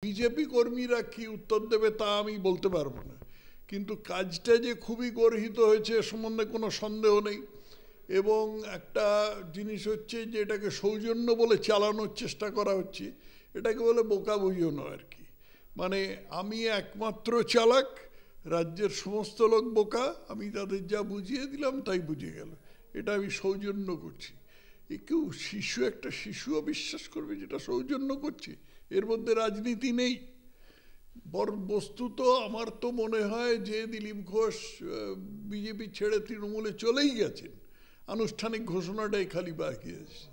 BJP কর্মীরা কি উত্তর দেবে তা আমি বলতে পারবো না, কিন্তু কাজটা যে খুবই গর্হিত হয়েছে এ সম্বন্ধে কোনো সন্দেহ নেই। এবং একটা জিনিস হচ্ছে যে এটাকে সৌজন্য বলে চালানোর চেষ্টা করা হচ্ছে, এটাকে বলে বোকা বুঝানো আর কি। মানে আমি একমাত্র চালাক, রাজ্যের সমস্ত লোক বোকা, আমি তাদের যা বুঝিয়ে দিলাম তাই বুঝে গেল, এটা আমি সৌজন্য করছি। কেউ একটা শিশুও বিশ্বাস করবে যেটা সৌজন্য করছে? এর মধ্যে রাজনীতি নেই। বস্তুত আমার তো মনে হয় যে দিলীপ ঘোষ বিজেপি ছেড়ে তৃণমূলে চলেই গেছেন, আনুষ্ঠানিক ঘোষণাটাই খালি বাকি আছে।